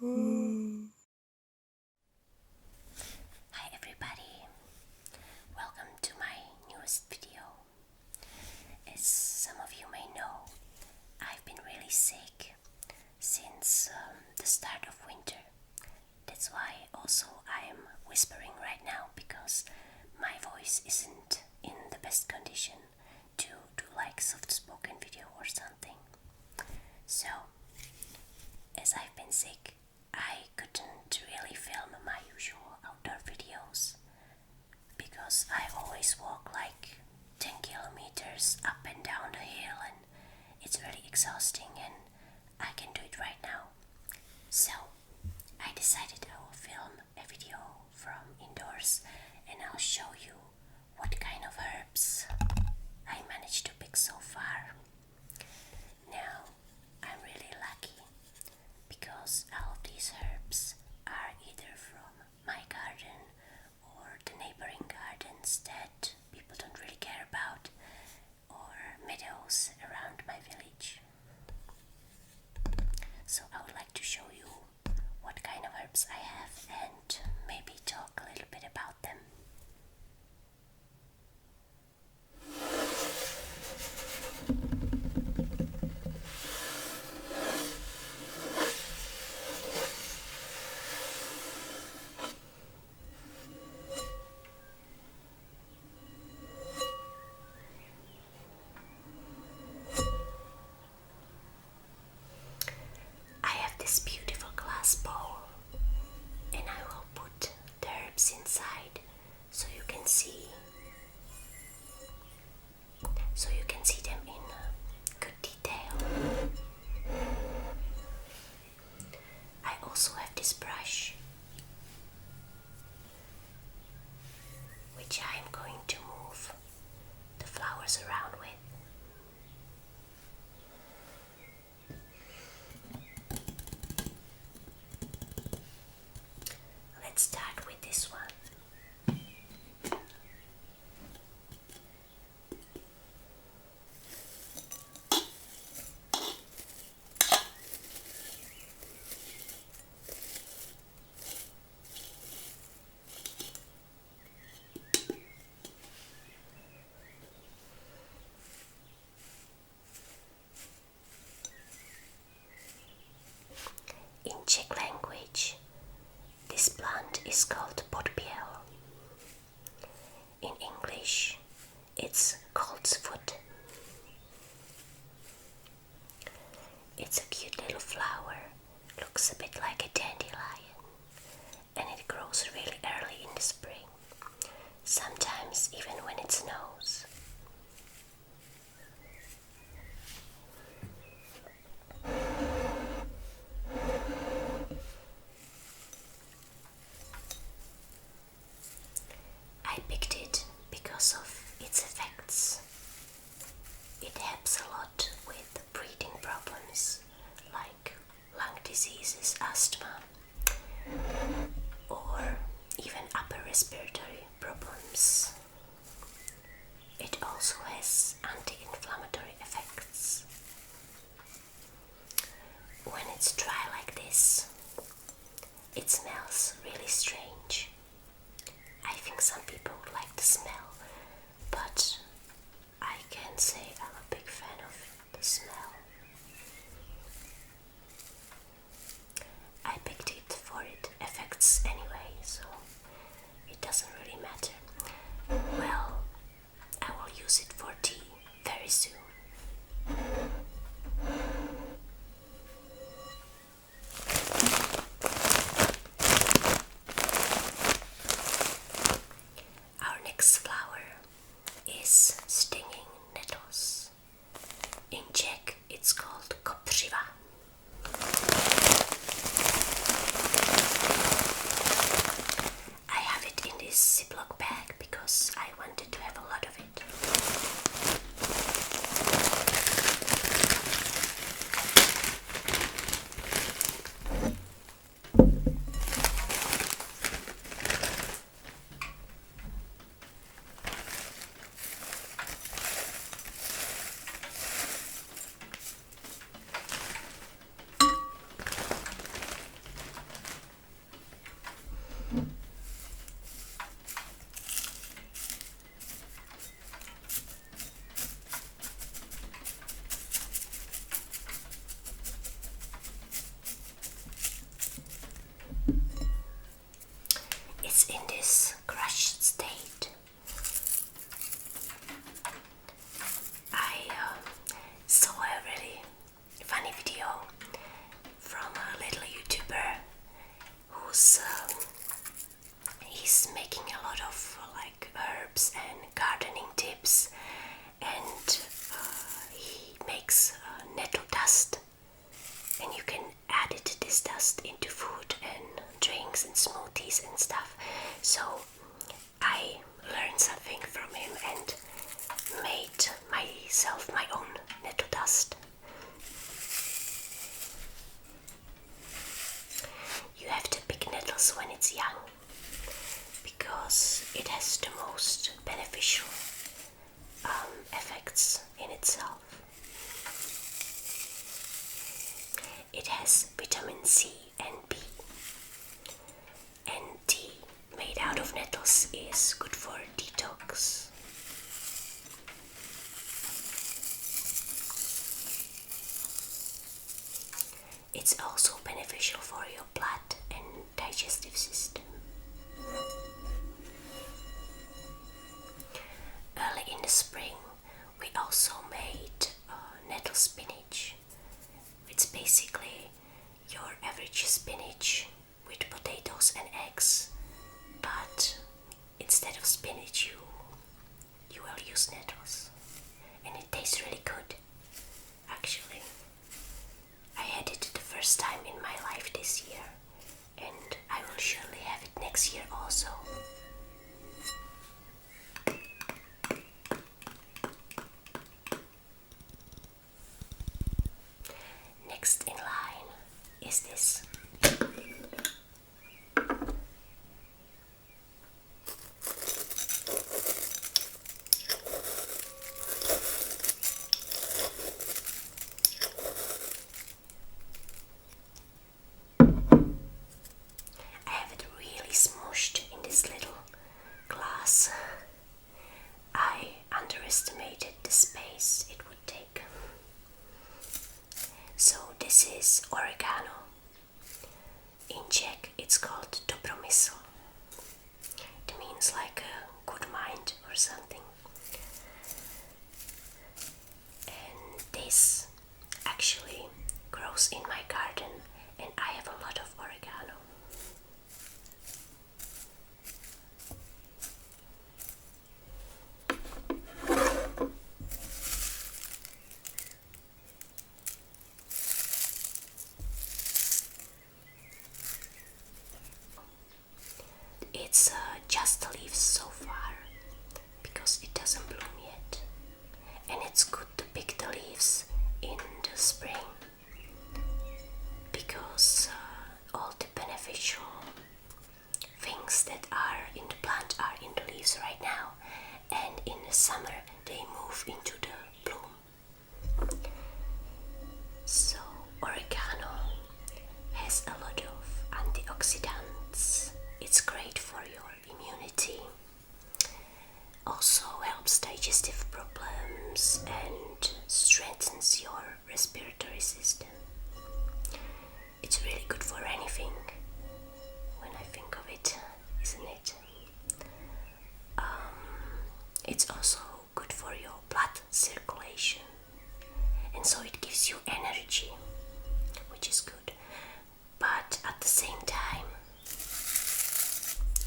Hi everybody, welcome to my newest video. As some of you may know, I've been really sick since the start of winter. That's why also I am whispering right now, because my voice isn't in the best condition to do like soft spoken video or something. So, as I've been sick, I couldn't really film my usual outdoor videos because I always walk like 10 kilometers up and down the hill, and it's really exhausting, and I can do it right now. So I decided I will film a video from indoors and I'll show you what kind of herbs I managed to pick so far. Now, I'm really lucky because all of these herbs are either from my garden or the neighboring gardens that people don't really care about, or meadows around my village. So I would like to show you what kind of herbs I have and maybe talk a little bit about them. I have this beautiful glass bowl and I will put the herbs inside so you can see them in good detail. I also have this brush which I am going to move the flowers around with. Let's start with this one. In Czech language, this plant is called podběl. In English, it's coltsfoot. It's a cute little flower, looks a bit like a dandelion, and it grows really early in the spring, sometimes even when it snows. I picked it because of its effects. It helps a lot with breathing problems like lung diseases, asthma, or even upper respiratory problems. It also has anti-inflammatory effects. When it's dry like this, it smells really strange. I think some people would like the smell, but I can say I'm a big fan of the smell. I picked it for its effects anyway, so it doesn't really matter. Well, I will use it for tea very soon. Our next flower is stinging nettles. In Czech, this dust into food and drinks and smoothies and stuff. So I learned something from him and made myself my own nettle dust. You have to pick nettles when it's young because it has the most beneficial effects in itself. It has vitamin C and B, and tea made out of nettles is good for detox. It's also beneficial for your blood and digestive system. Early in the spring, we also made nettle spinach. It's basically your average spinach with potatoes and eggs, but instead of spinach you will use nettles, and it tastes really good. Actually, I had it the first time in my life this year, and I will surely have it next year also. Next in line is this. I have it really smooshed in this little glass. I underestimated the space it would take. So this is oregano. In Czech it's called dobromysl. It means like a good mind or something. And this actually grows in my garden, and I have a lot of oregano. It's just the leaves so far, because it doesn't bloom yet. And it's good to pick the leaves in the spring, because all the beneficial things that are in the plant are in the leaves right now, and in the summer they move into the bloom. So oregano has a lot of antioxidants. It's great for your immunity. Also helps digestive problems and strengthens your respiratory system. It's really good for anything when I think of it, isn't it? It's also good for your blood circulation, and so it gives you energy, which is good. But at the same time,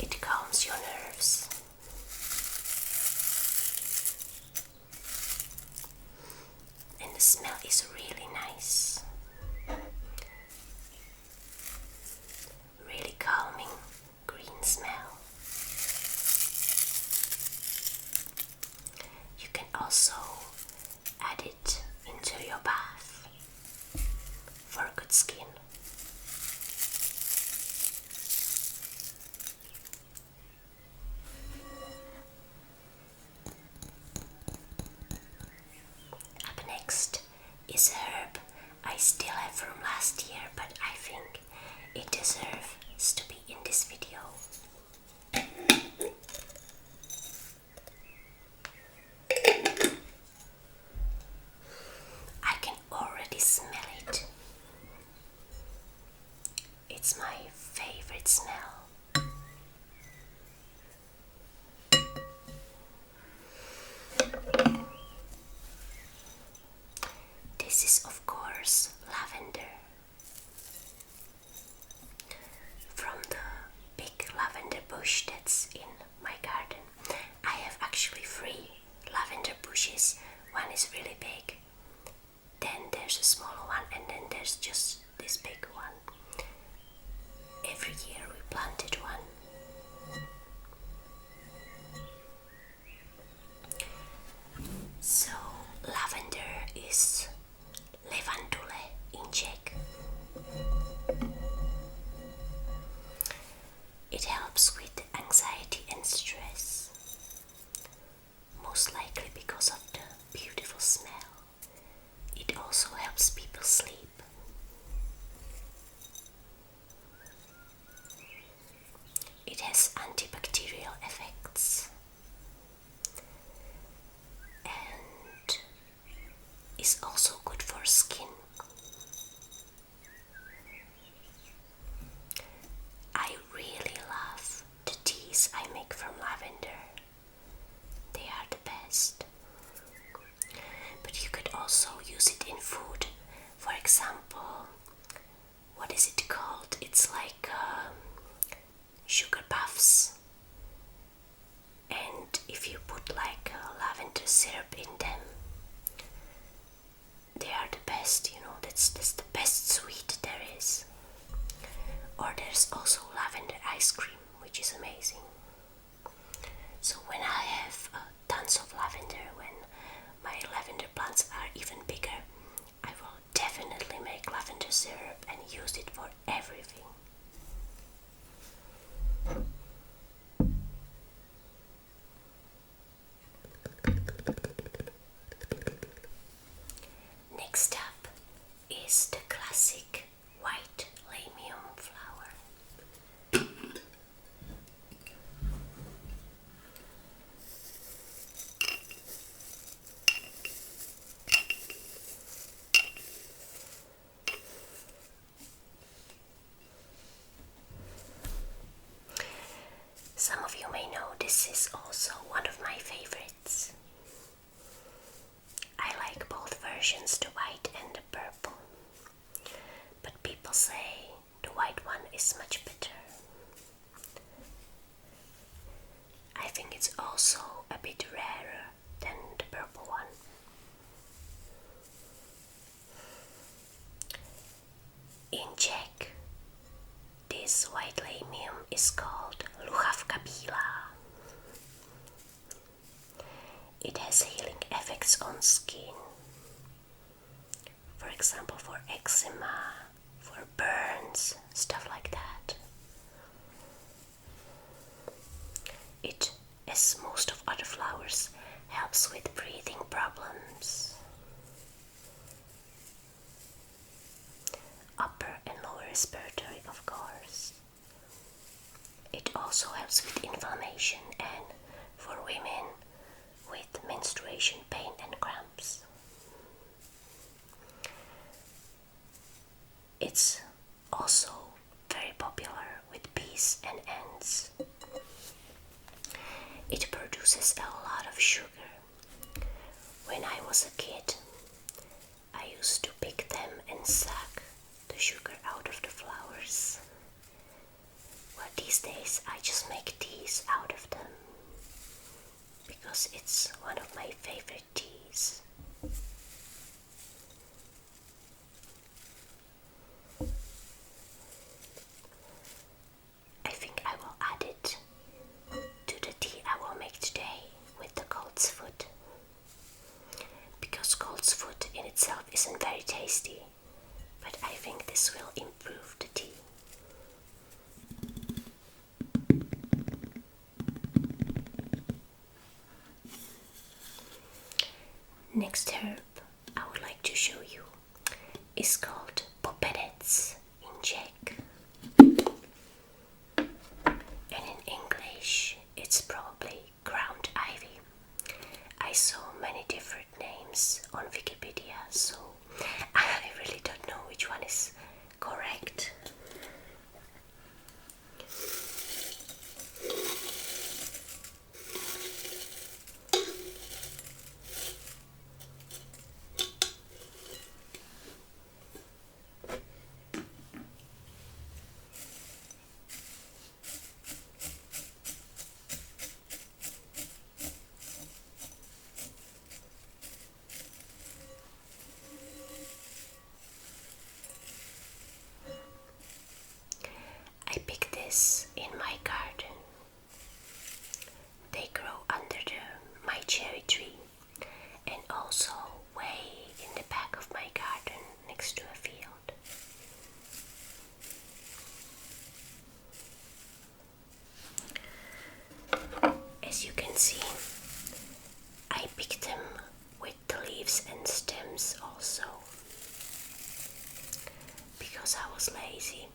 it calms your nerves. And the smell is really nice. Really calming green smell. You can also add it into your bath for good skin. Up next is a herb I still have from last year, but I think it deserves to be in this video. I can already smell it. It's my favorite smell. This is, of course, lavender. From the big lavender bush that's in my garden. I have actually 3 lavender bushes. One is really big, then there's a smaller one, and then there's just this big one. it has antibacterial effects and is also good for skin. I really love the teas I make from lavender. They are the best. But you could also use it in food. For example, what is it called? It's like sugar puffs. And if you put like lavender syrup in them, they are the best, you know, that's the best sweet there is. Or there's also lavender ice cream, which is amazing. So when I have tons of lavender, when my lavender plants are even bigger, I will definitely make lavender syrup and use it for everything. Next up is the classic white lamium flower. Some of you may know this is also one of my favorites. I like both versions, the white and the purple. But people say the white one is much better. I think it's also a bit rarer than the purple one. In Czech, this white lamium is called luhavka bílá. It has healing effects on skin. For example, for eczema, for burns, stuff like that. It, as most of other flowers, helps with breathing problems. Upper and lower respiratory, of course. It also helps with inflammation and for women with menstruation pain and cramps. It's also very popular with bees and ants. It produces a lot of sugar. When I was a kid, I used to pick them and suck the sugar out of the flowers. Well, these days I just make teas out of them because it's one of my favorite teas. I think I will add it to the tea I will make today with the colt's foot, because colt's foot in itself isn't very tasty, but I think this will improve the tea. Next herb I would like to show you is called popenec in Czech. And in English it's probably ground ivy. I saw many different names on Wikipedia, so I really don't know which one is correct. I picked this in my garden. They grow under my cherry tree and also way in the back of my garden next to a field. As you can see, I picked them with the leaves and stems also, because I was lazy.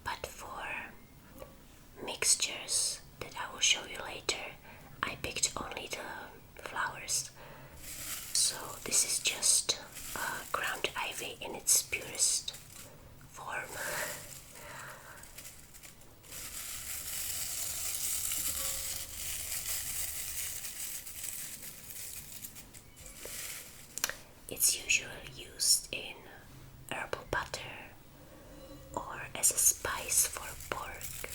But for mixtures that I will show you later, I picked only the flowers. So this is just ground ivy in its purest form. It's usually used in herbal butter or as a spice for pork,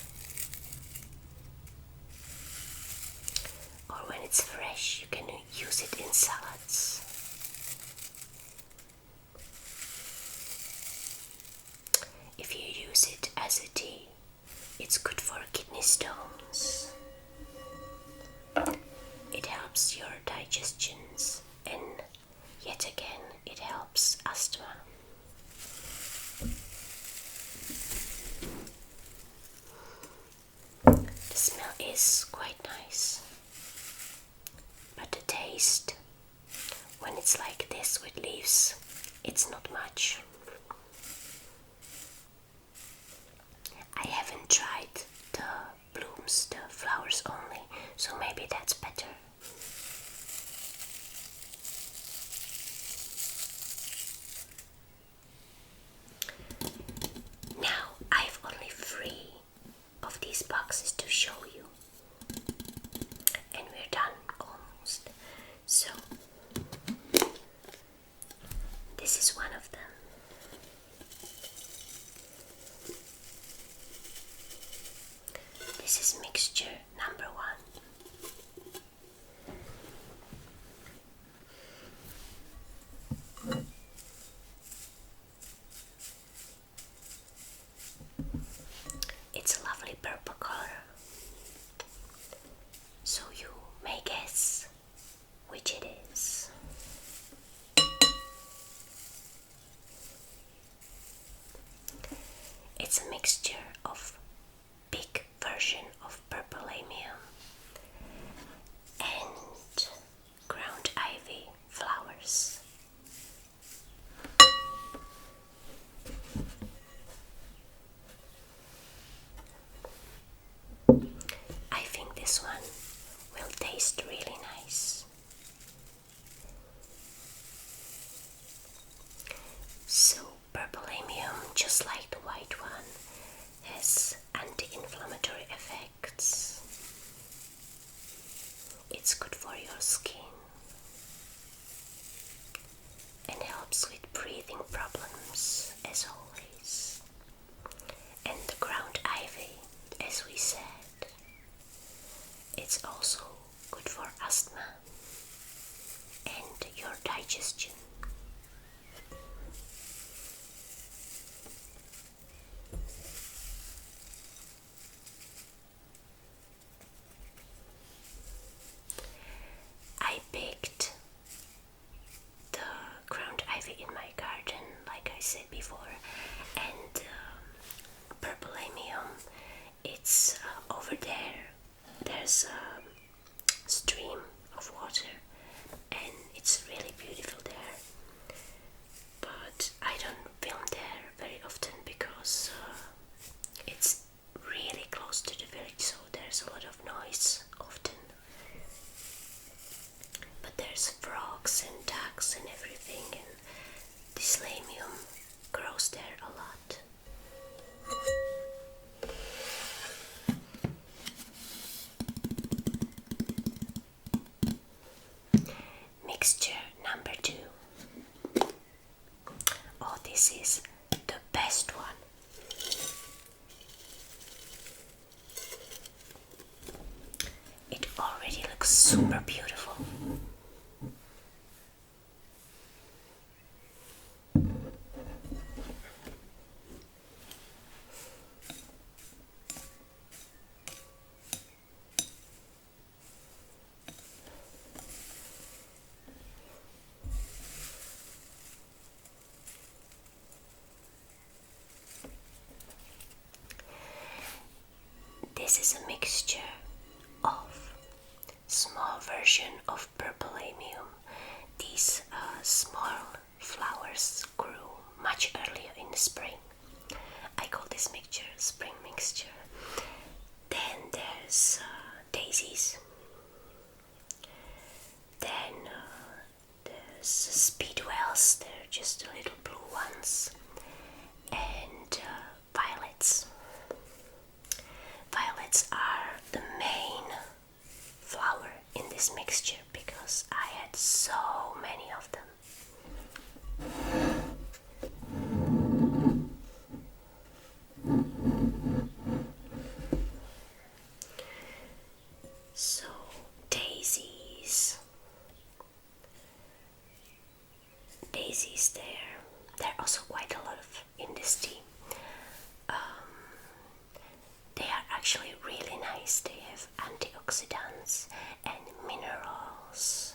or when it's fresh you can use it in salads. If you use it as a tea, it's good for kidney stones. It helps your digestions, and yet again it helps asthma. The smell is quite nice, but the taste, when it's like this with leaves, it's not much. I haven't tried the blooms, the flowers only, so maybe that's better. Now I have only 3 of these boxes to show you, and we're done almost. So this is one of them. This is mixture number 1. It's a lovely purple color, so you may guess which it is. It's a mixture of big version of purpleamium and ground ivy flowers. I think this one will taste really nice. So purpleamium, just like the white one, has anti-inflammatory effects. It's good for your skin and helps with breathing problems, as always. And the ground ivy, as we said, it's also good for asthma and your digestion. I picked the ground ivy in my garden, like I said before, and purpleamium, it's over there. There's a stream of water, and it's really beautiful there. But I don't film there very often because it's really close to the village, so there's a lot of noise often. But there's frogs and ducks and everything, and this lamium grows there a lot. Mixture number 2. Oh, this is the best one. It already looks super beautiful. This is a mixture of small version of purpleamium. These small flowers grew much earlier in the spring. I call this mixture spring mixture. Then there's daisies. Then there's speedwells, they're just the little blue ones, and violets. Violets are the main flower in this mixture because I had so many of them. So daisies there are also quite a lot of in this tea. They are actually really nice. They have antioxidants and minerals.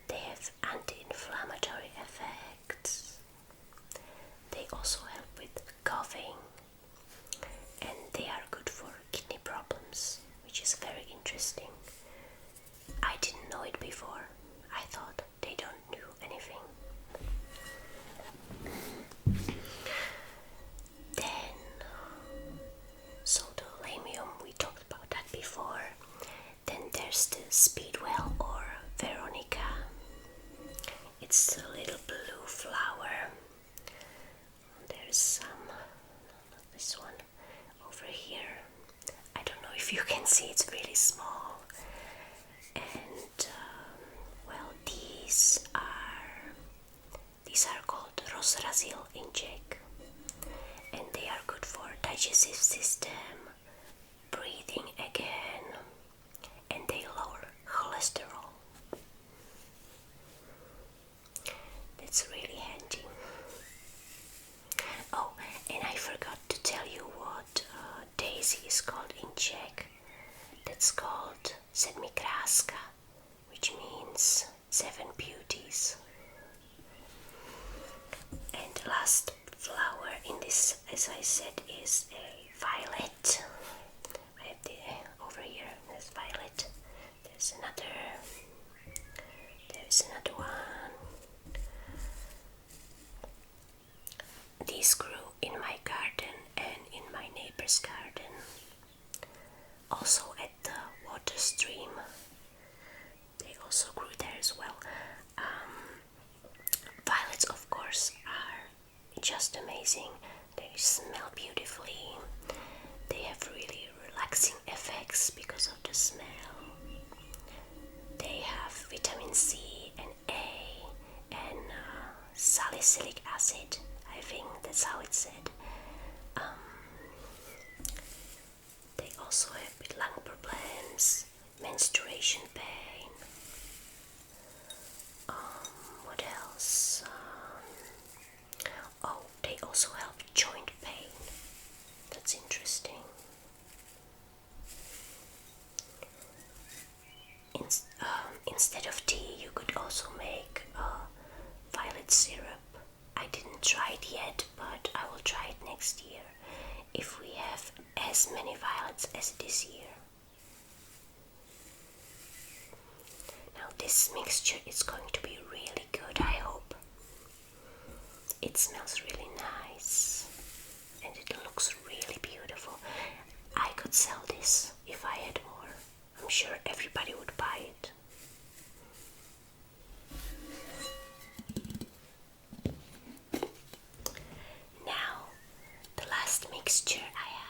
They have anti-inflammatory effects. They also help with coughing, and they are good for kidney problems, which is very interesting. I didn't know it before. I thought they don't do anything. Then, so the lamium, we talked about that before. Then there's the speedwell or Veronica. It's a little blue flower. There's some, not this one, over here. I don't know if you can see, it's really small. And well, these are called Rosrazil in Czech, and they are good for digestive system, breathing again, and they lower cholesterol. That's really handy. Oh, and I forgot to tell you what daisy is called in Czech. That's called Sedmi kráska, which means 7 beauties. And the last flower in this, as I said, is a violet. I have over here, there's violet. There's another one. These grew in my garden and in my neighbor's garden. Also at the water stream. They also grew there as well. Violets, of course, are just amazing. They smell beautifully. They have really relaxing effects because of the smell. They have vitamin C and A and salicylic acid. I think that's how it's said. They also have lung problems, menstruation pain. What else? Oh, they also help joint pain. That's interesting. Instead of tea, you could also make violet syrup. I didn't try it yet, but I will try it next year if we have as many violets as this year. Now this mixture is going to be really good, I hope. It smells really nice and it looks really beautiful. I could sell this if I had more. I'm sure everybody would buy it. Now, the last mixture I have.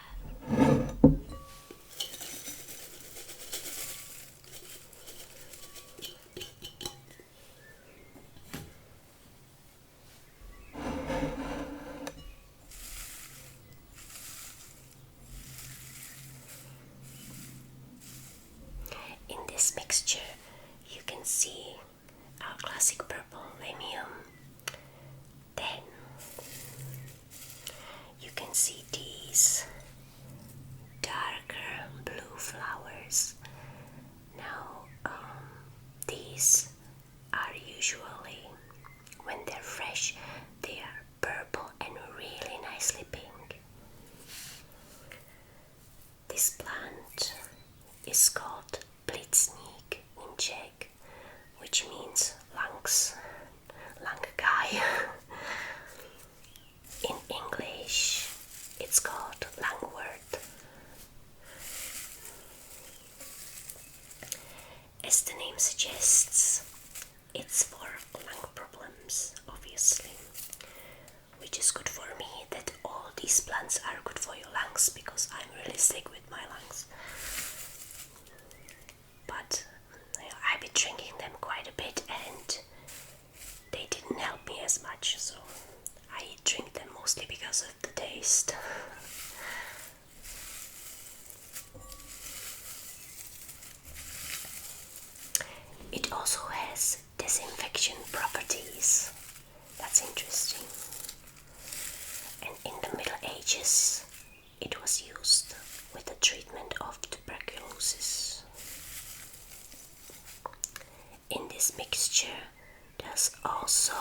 In this mixture, you can see our classic purple lamium. Then you can see these darker blue flowers. Now, these are usually, when they're fresh, they are purple and really nicely pink. This plant is called Blitzník in Czech, which means lungs, lung guy. In English, it's called lungwort. these plants are good for your lungs because I'm really sick with my lungs. But I've been drinking them quite a bit and they didn't help me as much, so I drink them mostly because of the taste. It also has disinfection properties. That's interesting. And in the Middle Ages, it was used with the treatment of tuberculosis. In this mixture, there's also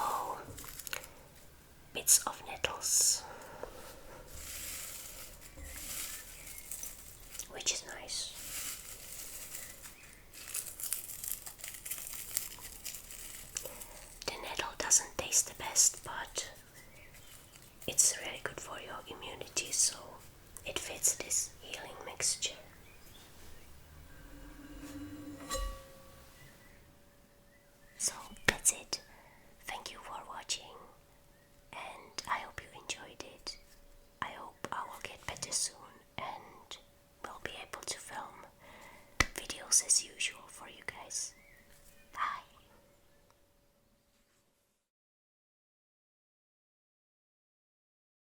bits of nettles, which is nice. The nettle doesn't taste the best, but it's really good for your immunity, so it fits this healing mixture.